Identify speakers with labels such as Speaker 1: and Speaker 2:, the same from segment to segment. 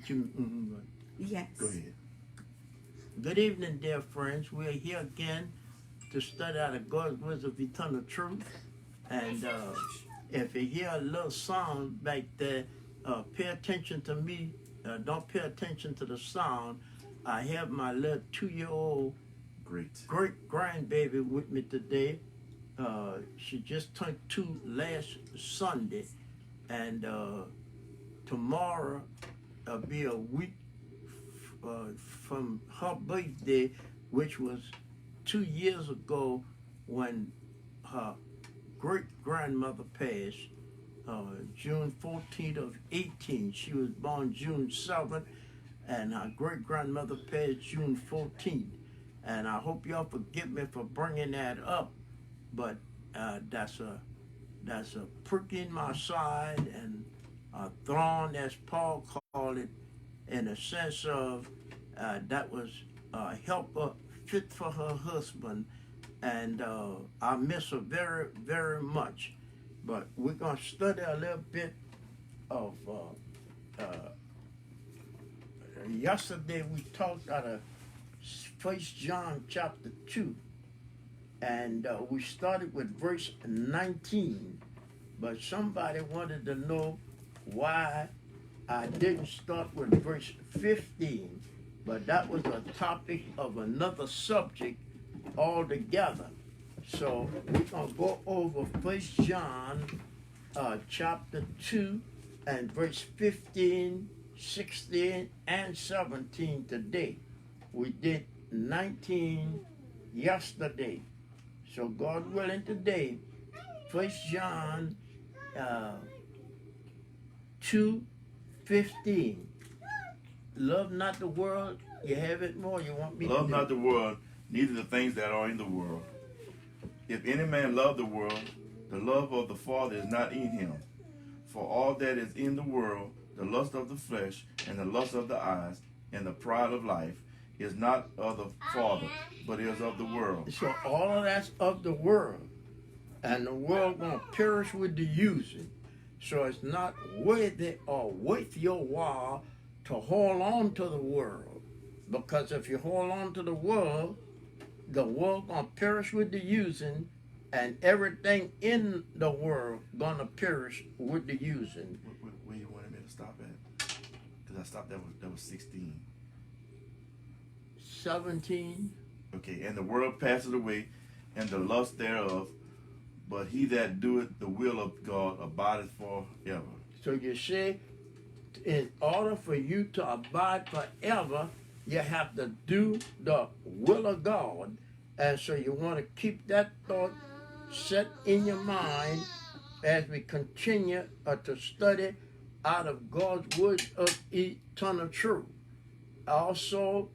Speaker 1: Yes.
Speaker 2: Go ahead.
Speaker 3: Good evening, dear friends. We are here again to study out of God's words of eternal truth. And if you hear a little sound back there, pay attention to me. Don't pay attention to the sound. I have my little 2-year-old great grandbaby with me today. She just turned 2 last Sunday, and tomorrow will be a week from her birthday, which was 2 years ago when her great-grandmother passed, June 14th of 18. She was born June 7th, and her great-grandmother passed June 14th. And I hope y'all forgive me for bringing that up, but that's a prick in my side and a thorn, as Paul called it, in the sense of that was a helper fit for her husband, and I miss her very, very much. But we're going to study a little bit of yesterday we talked out of 1 John chapter 2, and we started with verse 19, but somebody wanted to know why I didn't start with verse 15, but that was a topic of another subject altogether. So we're going to go over 1 John chapter 2 and verse 15, 16, and 17 today. We did 19 yesterday. So God willing today, 1 John 2:15. Love not the world, you have it more. You want me
Speaker 2: Love
Speaker 3: to
Speaker 2: not the world, neither the things that are in the world. If any man love the world, the love of the Father is not in him. For all that is in the world, the lust of the flesh, and the lust of the eyes, and the pride of life, is not of the Father, but is of the world.
Speaker 3: So all of that's of the world, and the world gonna perish with the using. So it's not worthy or worth your while to hold on to the world, because if you hold on to the world gonna perish with the using, and everything in the world gonna perish with the using.
Speaker 2: Where you wanted me to stop at? Because I stopped that was 16.
Speaker 3: 17.
Speaker 2: Okay, and the world passes away, and the lust thereof, but he that doeth the will of God abideth forever.
Speaker 3: So you see, in order for you to abide forever, you have to do the will of God. And so you want to keep that thought set in your mind as we continue to study out of God's word of eternal truth. Also,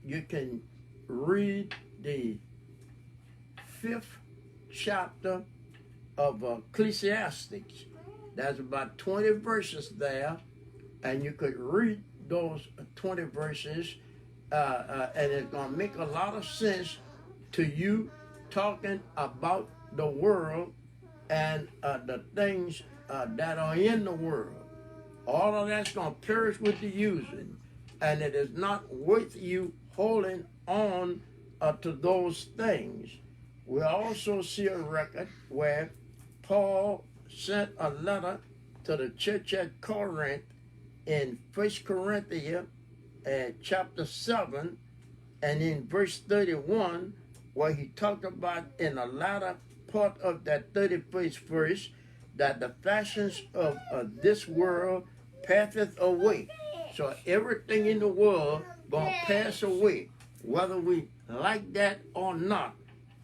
Speaker 3: you can read the 5th chapter of Ecclesiastes. There's about 20 verses there, and you could read those 20 verses, and it's going to make a lot of sense to you talking about the world and the things that are in the world. All of that's going to perish with the using, and it is not worth you holding on to those things. We also see a record where Paul sent a letter to the church at Corinth in 1 Corinthians chapter 7, and in verse 31, where he talked about in the latter part of that 31st verse that the fashions of this world passeth away. So everything in the world gonna pass away, whether we like that or not.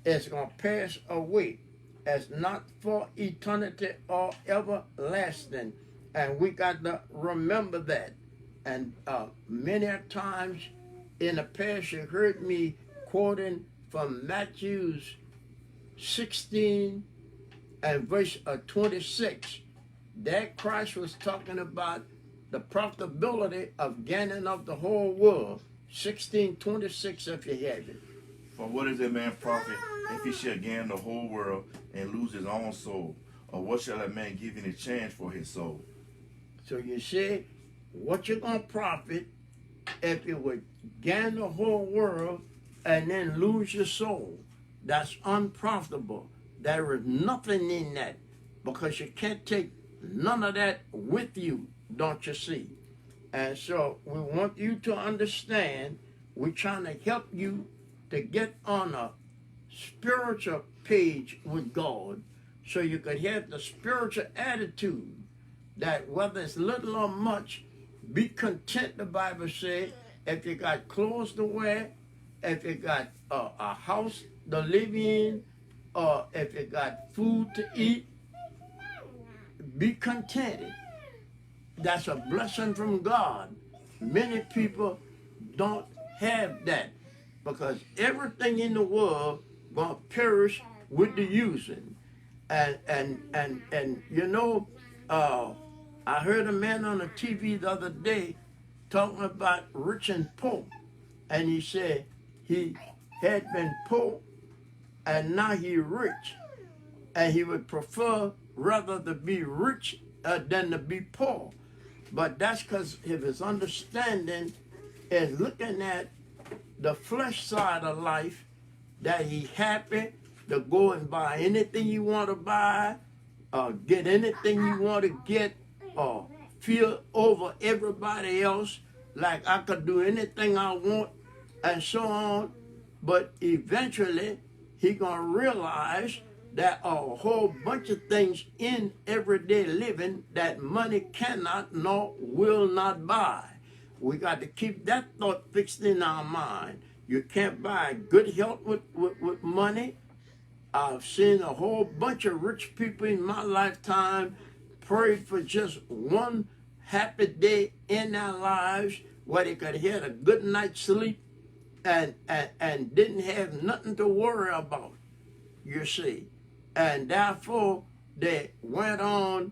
Speaker 3: It's gonna pass away. It's not for eternity or everlasting, and we got to remember that. And many times in the past, you heard me quoting from Matthew 16 and verse 26. That Christ was talking about the profitability of gaining of the whole world. 16:26, if you have it.
Speaker 2: For what is a man profit if he shall gain the whole world and lose his own soul? Or what shall a man give in exchange for his soul?
Speaker 3: So you see, what you gonna profit if you would gain the whole world and then lose your soul? That's unprofitable. There is nothing in that, because you can't take none of that with you, don't you see? And so we want you to understand, we're trying to help you to get on a spiritual page with God, so you could have the spiritual attitude that whether it's little or much, be content, the Bible says. If you got clothes to wear, if you got a house to live in, or if you got food to eat, be contented. That's a blessing from God. Many people don't have that, because everything in the world gonna perish with the using. And you know, I heard a man on the TV the other day talking about rich and poor, and he said he had been poor and now he rich, and he would prefer rather to be rich than to be poor. But that's because of his understanding is looking at the flesh side of life, that he happy to go and buy anything you want to buy, get anything you want to get, or feel over everybody else like I could do anything I want, and so on. But eventually he gonna realize that a whole bunch of things in everyday living that money cannot nor will not buy. We got to keep that thought fixed in our mind. You can't buy good health with money. I've seen a whole bunch of rich people in my lifetime prayed for just one happy day in their lives where they could have a good night's sleep and didn't have nothing to worry about, you see. And therefore, they went on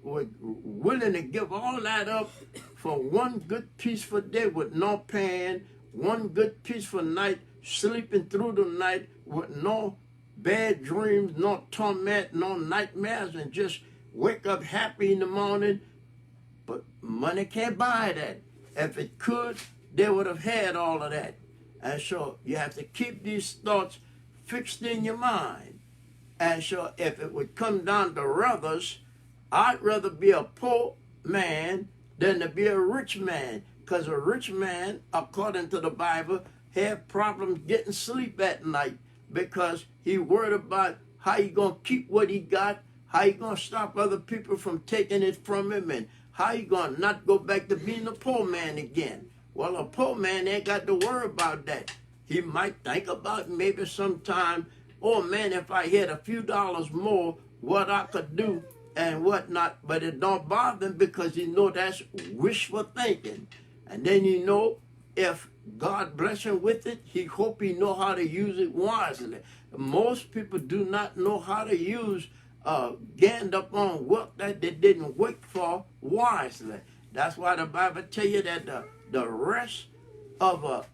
Speaker 3: were willing to give all that up for one good peaceful day with no pain, one good peaceful night, sleeping through the night with no bad dreams, no torment, no nightmares, and just wake up happy in the morning. But money can't buy that. If it could, they would have had all of that. And so you have to keep these thoughts fixed in your mind. And so if it would come down to others, I'd rather be a poor man than to be a rich man. Because a rich man, according to the Bible, had problems getting sleep at night because he worried about how he going to keep what he got, how he going to stop other people from taking it from him, and how he going to not go back to being a poor man again. Well, a poor man ain't got to worry about that. He might think about maybe sometime, oh man, if I had a few dollars more, what I could do and whatnot, but it don't bother him because he know that's wishful thinking. And then you know, if God bless him with it, he hope he know how to use it wisely. Most people do not know how to use gained up on work that they didn't work for wisely. That's why the Bible tell you that the rest of a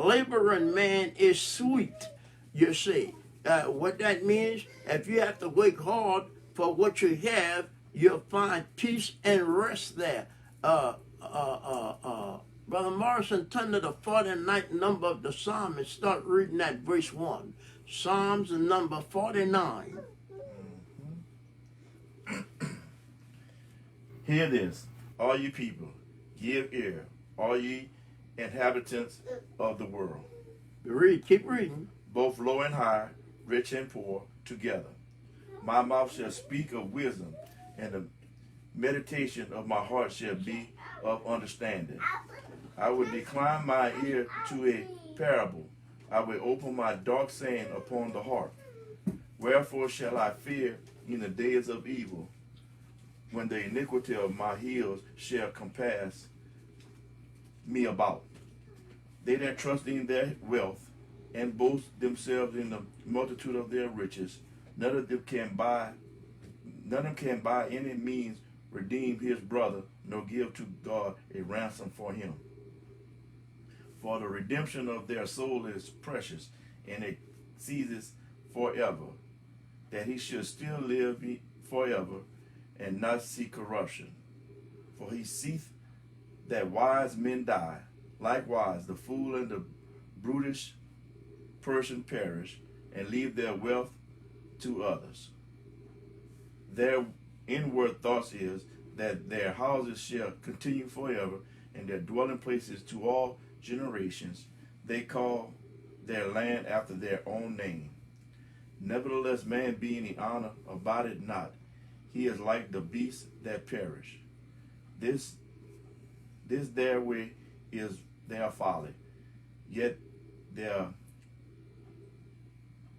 Speaker 3: laboring man is sweet. You see, what that means, if you have to work hard for what you have, you'll find peace and rest there. Brother Morrison, turn to the 49th number of the Psalm and start reading that verse 1. Psalms number 49.
Speaker 2: Hear this, all you people, give ear, all ye inhabitants of the world.
Speaker 3: Read, keep reading.
Speaker 2: Both low and high, rich and poor, together. My mouth shall speak of wisdom, and the meditation of my heart shall be of understanding. I will decline my ear to a parable. I will open my dark saying upon the heart. Wherefore shall I fear in the days of evil, when the iniquity of my heels shall compass me about? They that trust in their wealth and boast themselves in the multitude of their riches, none of them can by any means redeem his brother, nor give to God a ransom for him. For the redemption of their soul is precious, and it ceases forever, that he should still live forever and not see corruption. for he seeth that wise men die. Likewise, the fool and the brutish person perish, and leave their wealth to others. Their inward thoughts is that their houses shall continue forever, and their dwelling places to all generations. They call their land after their own name. Nevertheless, man being in honor abideth not. He is like the beasts that perish. This their way is their folly, yet their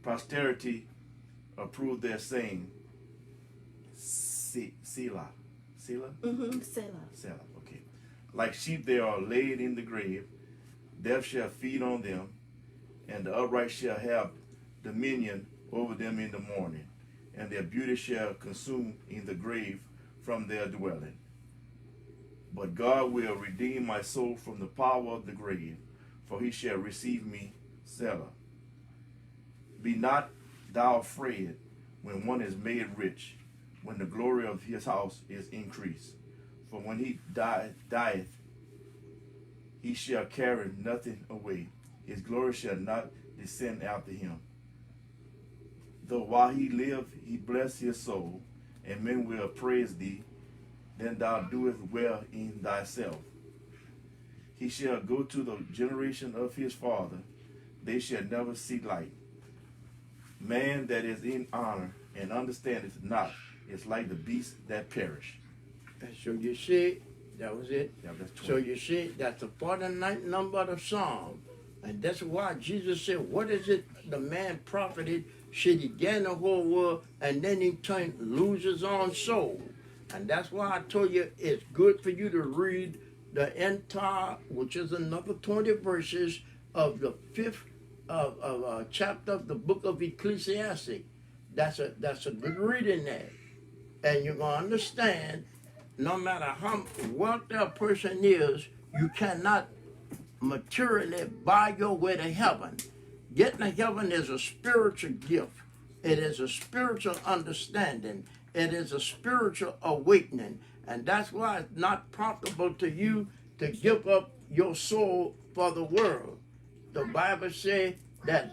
Speaker 2: posterity approve their saying. Selah. Selah?
Speaker 1: Selah.
Speaker 2: Selah, okay. Like sheep they are laid in the grave. Death shall feed on them, and the upright shall have dominion over them in the morning, and their beauty shall consume in the grave from their dwelling. But God will redeem my soul from the power of the grave, for he shall receive me, Selah. Be not thou afraid when one is made rich, when the glory of his house is increased. For when he dieth, he shall carry nothing away. His glory shall not descend after him. Though while he live, he bless his soul, and men will praise thee, then thou doest well in thyself. He shall go to the generation of his father, they shall never see light. Man that is in honor and understandeth not is like the beasts that perish.
Speaker 3: And so you see, that was it.
Speaker 2: Yeah, that's 20.
Speaker 3: So you see, that's the 49th number of the Psalm. And that's why Jesus said, what is it the man profited should he gain the whole world and then in turn lose his own soul? And that's why I told you it's good for you to read the entire, which is another 20 verses of the 5th chapter of the book of Ecclesiastes. That's a good reading there. And you're going to understand, no matter how wealthy a person is, you cannot materially buy your way to heaven. Getting to heaven is a spiritual gift. It is a spiritual understanding. It is a spiritual awakening. And that's why it's not profitable to you to give up your soul for the world. The Bible says that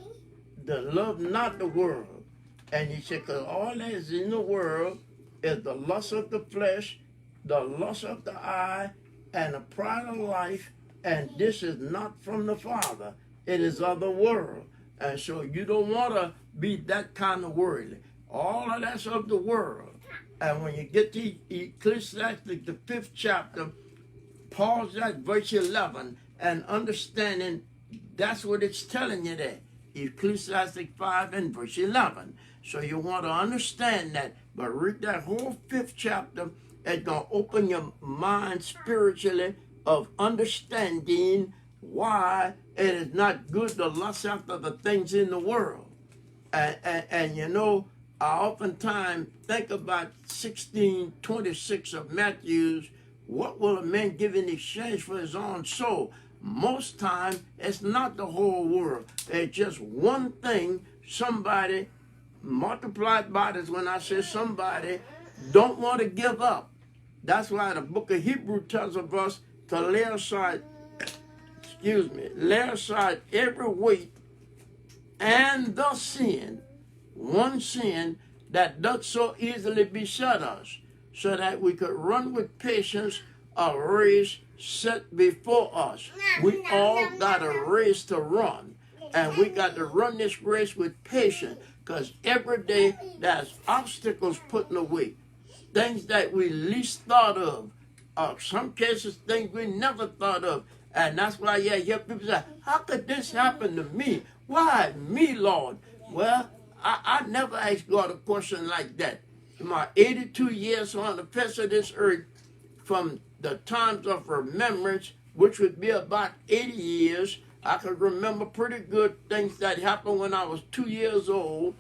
Speaker 3: the love not the world. And he said, because all that is in the world is the lust of the flesh, the lust of the eye, and the pride of life, and this is not from the Father. It is of the world. And so you don't want to be that kind of worldly. All of that's of the world. And when you get to Ecclesiastes, the 5th chapter, pause at verse 11 and understanding that's what it's telling you there. Ecclesiastes 5 and verse 11. So you want to understand that, but read that whole 5th chapter. It's going to open your mind spiritually of understanding why it is not good to lust after the things in the world. And you know, I oftentimes think about 16:26 of Matthew's, what will a man give in exchange for his own soul? Most time, it's not the whole world. It's just one thing somebody, multiplied by this when I say somebody, don't want to give up. That's why the book of Hebrews tells of us to lay aside every weight and the sin, one sin that doth so easily beset us, so that we could run with patience a race set before us. We all got a race to run, and we got to run this race with patience, because every day there's obstacles put in the way, things that we least thought of, some cases things we never thought of. And that's why you hear people say, how could this happen to me? Why me, Lord? Well, I never asked God a question like that. In my 82 years on the face of this earth, from the times of remembrance, which would be about 80 years, I could remember pretty good things that happened when I was 2 years old.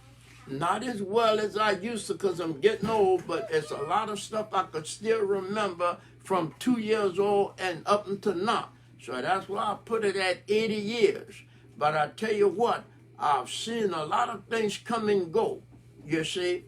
Speaker 3: Not as well as I used to because I'm getting old, but it's a lot of stuff I could still remember from 2 years old and up until now. So that's why I put it at 80 years. But I tell you what, I've seen a lot of things come and go, you see.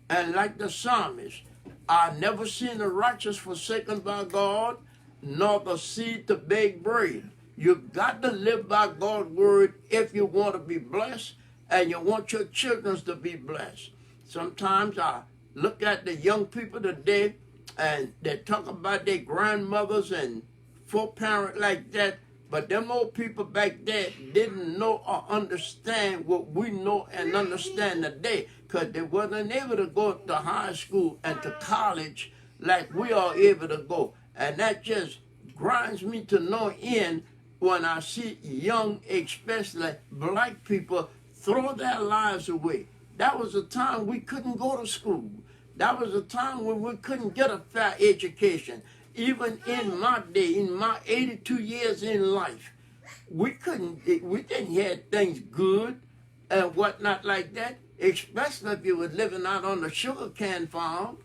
Speaker 3: And like the psalmist, I never seen the righteous forsaken by God, nor the seed to beg bread. You got to live by God's word if you want to be blessed and you want your children to be blessed. Sometimes I look at the young people today and they talk about their grandmothers and four-parent like that, but them old people back there didn't know or understand what we know and understand today, because they wasn't able to go to high school and to college like we are able to go. And that just grinds me to no end when I see young, especially black people, throw their lives away. That was a time we couldn't go to school. That was a time when we couldn't get a fair education. Even in my day, in my 82 years in life, we didn't have things good and whatnot like that, especially if you were living out on the sugarcane farm.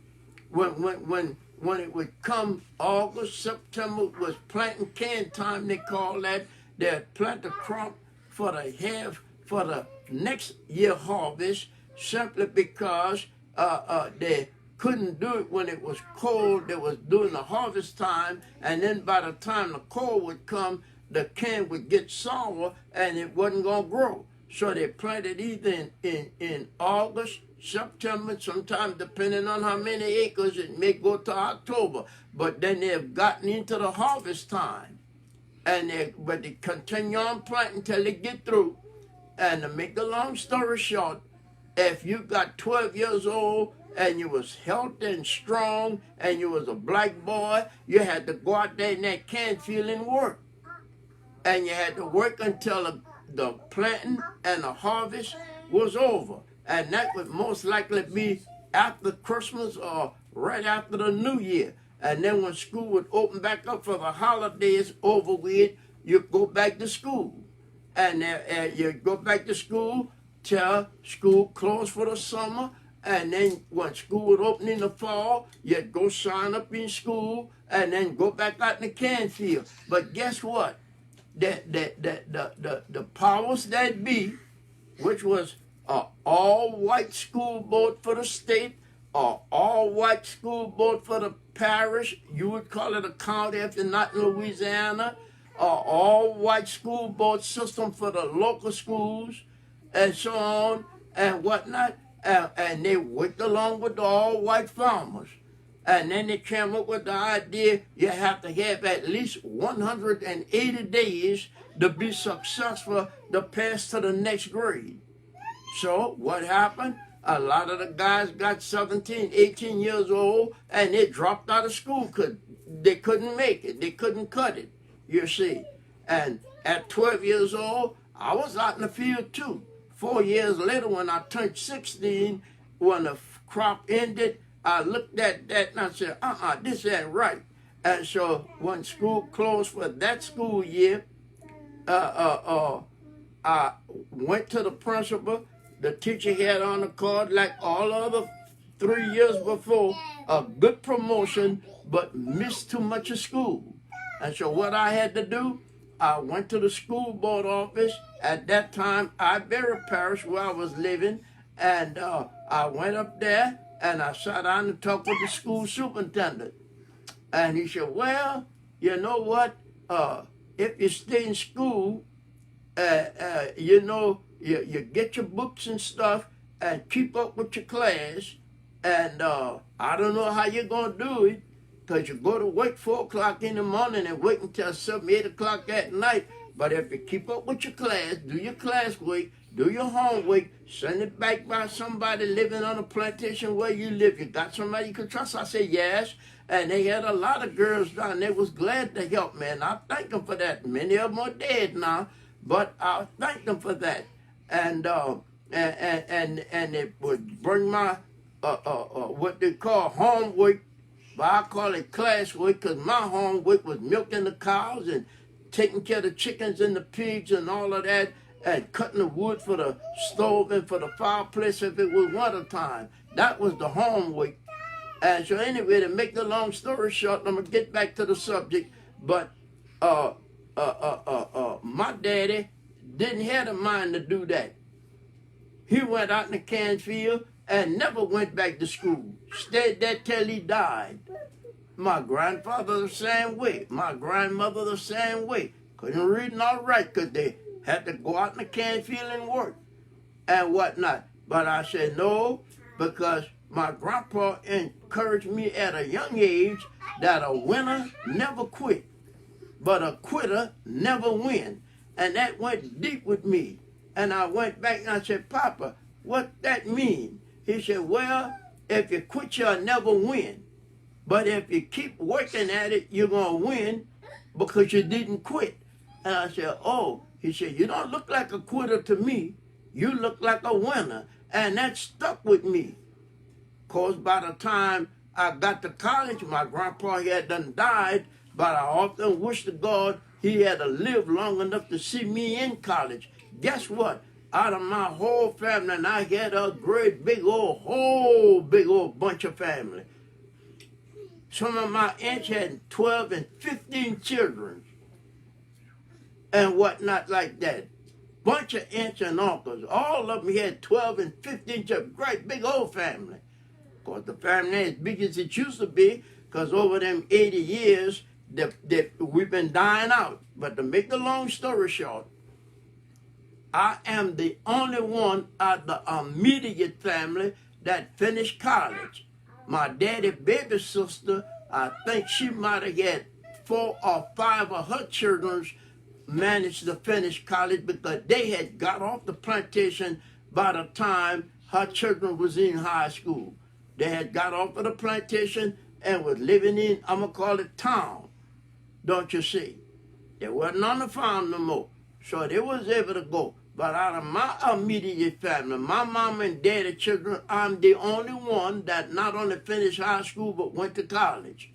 Speaker 3: When it would come August, September was planting can time, they call that. They'd plant the crop for the next year harvest, simply because they couldn't do it when it was cold. They was doing the harvest time, and then by the time the cold would come, the can would get sour and it wasn't gonna grow. So they planted either in August, September, sometimes depending on how many acres, it may go to October. But then they've gotten into the harvest time, and they continue on planting until they get through. And to make the long story short, if you got 12 years old and you was healthy and strong and you was a black boy, you had to go out there in that can field and work. And you had to work until the planting and the harvest was over. And that would most likely be after Christmas or right after the New Year. And then when school would open back up for the holidays over with, you go back to school. And you go back to school till school closed for the summer. And then when school would open in the fall, you'd go sign up in school and then go back out in the can field. But guess what? The powers that be, which was an all-white school board for the state, or all-white school board for the parish, you would call it a county if you're not in Louisiana, or all-white school board system for the local schools, and so on and whatnot, and they worked along with the all-white farmers. And then they came up with the idea you have to have at least 180 days to be successful to pass to the next grade. So what happened? A lot of the guys got 17, 18 years old, and they dropped out of school because they couldn't make it. They couldn't cut it, you see. And at 12 years old, I was out in the field too. 4 years later, when I turned 16, when the crop ended, I looked at that and I said, this ain't right. And so when school closed for that school year, I went to the principal. The teacher had on the card, like all other 3 years before, a good promotion, but missed too much of school. And so what I had to do, I went to the school board office. At that time, Iberia Parish, where I was living, and I went up there and I sat down and talked with the school superintendent. And he said, well, you know what? If you stay in school, you get your books and stuff and keep up with your class. And I don't know how you're going to do it, because you go to work 4 o'clock in the morning and wait until 7, 8 o'clock at night. But if you keep up with your class, do your classwork, do your homework, send it back by somebody living on a plantation where you live. You got somebody you can trust? I said, yes. And they had a lot of girls down there was glad to help me, and I thank them for that. Many of them are dead now, but I thank them for that. And it would bring my what they call homework, but I call it classwork, because my homework was milking the cows and taking care of the chickens and the pigs and all of that, and cutting the wood for the stove and for the fireplace if it was winter time. That was the homework. And so anyway, to make the long story short, I'm going to get back to the subject, but my daddy didn't have the mind to do that. He went out in the can field and never went back to school. Stayed there till he died. My grandfather the same way. My grandmother the same way. Couldn't read nor write because they had to go out in the can field and work and whatnot. But I said no, because my grandpa encouraged me at a young age that a winner never quit, but a quitter never win. And that went deep with me. And I went back and I said, Papa, what that mean? He said, well, if you quit, you'll never win. But if you keep working at it, you're going to win because you didn't quit. And I said, oh. He said, you don't look like a quitter to me. You look like a winner. And that stuck with me. Because by the time I got to college, my grandpa had done died, but I often wish to God he had to live long enough to see me in college. Guess what? Out of my whole family, and I had a great big old bunch of family. Some of my aunts had 12 and 15 children and whatnot like that. Bunch of aunts and uncles. All of them had 12 and 15 children. Great big old family. Of course, the family ain't as big as it used to be, because over them 80 years, we've been dying out. But to make the long story short, I am the only one out of the immediate family that finished college. My daddy baby sister, I think she might have had 4 or 5 of her children managed to finish college because they had got off the plantation by the time her children was in high school. They had got off of the plantation and was living in, I'm going to call it town, don't you see? They wasn't on the farm no more, so they was able to go. But out of my immediate family, my mom and daddy children, I'm the only one that not only finished high school but went to college.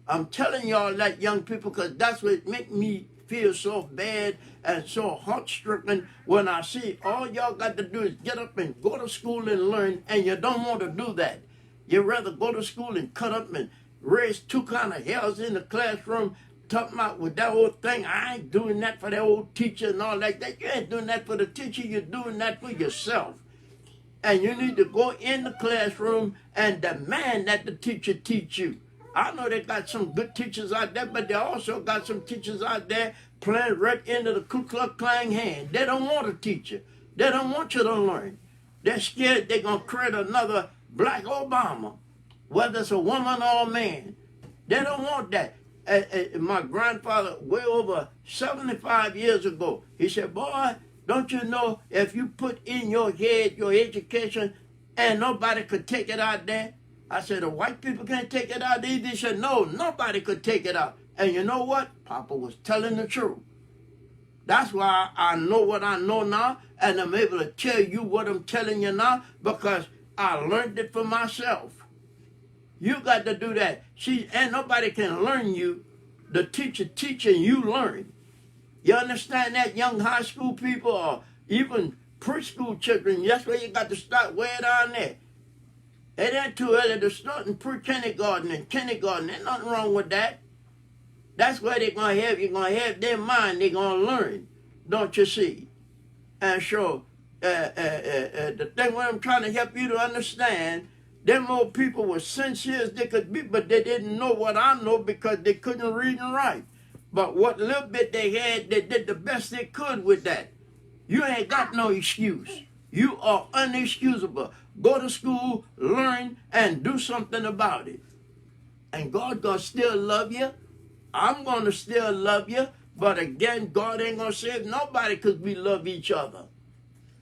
Speaker 3: I'm telling y'all that, young people, because that's what make me feel so bad and so heart-stricken when I see all y'all got to do is get up and go to school and learn, and you don't want to do that. You'd rather go to school and cut up and raise 2 kind of hells in the classroom, talking about with that old thing. I ain't doing that for that old teacher and all like that. You ain't doing that for the teacher. You're doing that for yourself. And you need to go in the classroom and demand that the teacher teach you. I know they got some good teachers out there, but they also got some teachers out there playing right into the Ku Klux Klan hand. They don't want to teach you. They don't want you to learn. They're scared they're going to create another Black Obama, whether it's a woman or a man. They don't want that. My grandfather, way over 75 years ago, he said, boy, don't you know if you put in your head your education and nobody could take it out there? I said, the white people can't take it out either. He said, no, nobody could take it out. And you know what? Papa was telling the truth. That's why I know what I know now, and I'm able to tell you what I'm telling you now, because I learned it for myself. You got to do that. See, and nobody can learn you. The teacher teaching, you learn. You understand that, young high school people or even preschool children? That's where you got to start way down there. It ain't too early to start in pre-kindergarten and kindergarten. There's nothing wrong with that. That's where they're going to have, you're going to have their mind. They're going to learn, don't you see? And so, the thing what I'm trying to help you to understand, them old people were sincere as they could be, but they didn't know what I know because they couldn't read and write. But what little bit they had, they did the best they could with that. You ain't got no excuse. You are unexcusable. Go to school, learn, and do something about it. And God gonna still love you. I'm gonna still love you. But again, God ain't gonna save nobody because we love each other.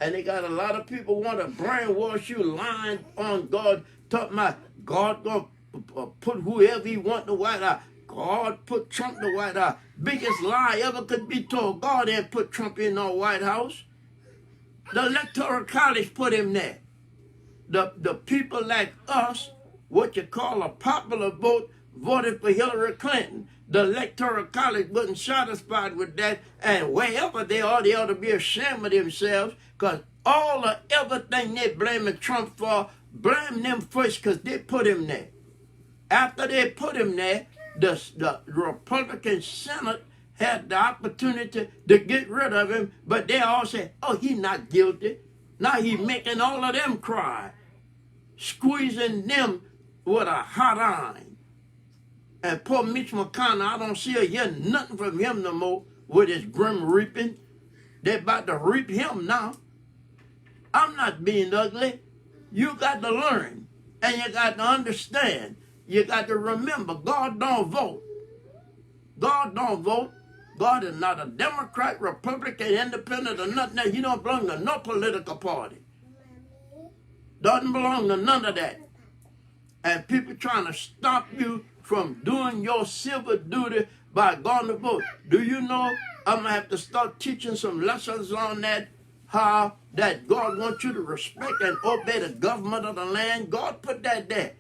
Speaker 3: And they got a lot of people want to brainwash you, lying on God, talking about God gonna put whoever he want in the White House. God put Trump in the White House. Biggest lie ever could be told. God ain't put Trump in no White House. The Electoral College put him there. The people like us, what you call a popular vote, voted for Hillary Clinton. The Electoral College wasn't satisfied with that, and wherever they ought to be ashamed of themselves, because all of everything they blaming Trump for, blame them first because they put him there. After they put him there, the Republican Senate had the opportunity to get rid of him, but they all said, oh, he's not guilty. Now he's making all of them cry. squeezing them with a hot iron. And poor Mitch McConnell, I don't see or hear nothing from him no more with his grim reaping. They're about to reap him now. I'm not being ugly. You got to learn. And you got to understand. You got to remember, God don't vote. God don't vote. God is not a Democrat, Republican, Independent, or nothing else. He don't belong to no political party. Doesn't belong to none of that. And people trying to stop you from doing your civil duty by going to vote. Do you know I'm going to have to start teaching some lessons on that, how that God wants you to respect and obey the government of the land? God put that there.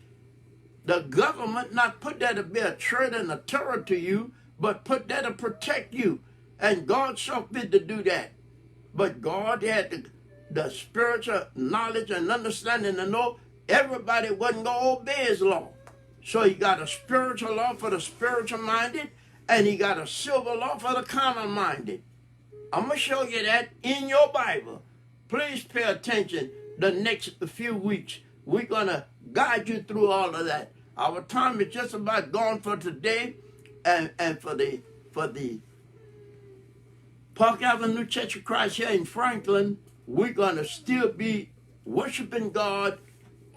Speaker 3: The government not put that to be a threat and a terror to you, but put that to protect you. And God saw fit to do that. But God had the spiritual knowledge and understanding to know everybody wasn't going to obey his law. So he got a spiritual law for the spiritual minded, and he got a civil law for the carnal minded. I'm going to show you that in your Bible. Please pay attention the next few weeks. We're going to guide you through all of that. Our time is just about gone for today, and for the Park Avenue Church of Christ here in Franklin, we're going to still be worshiping God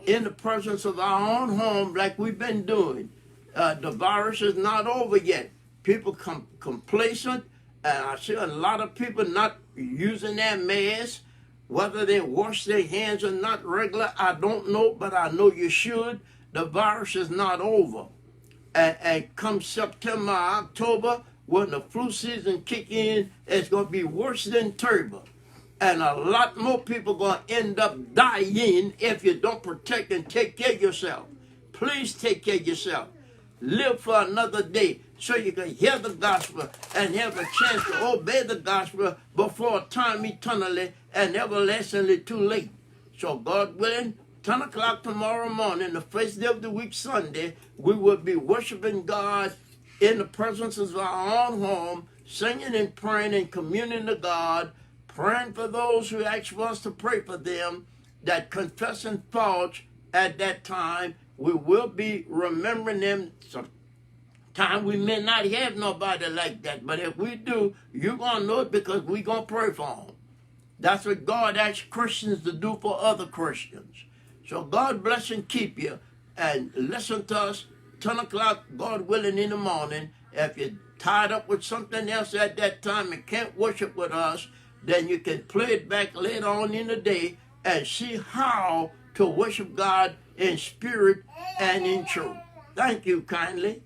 Speaker 3: in the presence of our own home like we've been doing. The virus is not over yet. People complacent, and I see a lot of people not using their masks. Whether they wash their hands or not regular, I don't know, but I know you should. The virus is not over. And come September, October, when the flu season kick in, it's going to be worse than turbo. And a lot more people going to end up dying if you don't protect and take care of yourself. Please take care of yourself. Live for another day so you can hear the gospel and have a chance to obey the gospel before time eternally and everlastingly too late. So God willing, 10 o'clock tomorrow morning, the first day of the week, Sunday, we will be worshiping God in the presence of our own home, singing and praying and communing to God, praying for those who ask for us to pray for them, that confessing faults at that time. We will be remembering them. Sometimes we may not have nobody like that, but if we do, you're going to know it because we're going to pray for them. That's what God asks Christians to do for other Christians. So God bless and keep you. And listen to us 10 o'clock, God willing, in the morning. If you're tied up with something else at that time and can't worship with us, then you can play it back later on in the day and see how to worship God in spirit and in truth. Thank you kindly.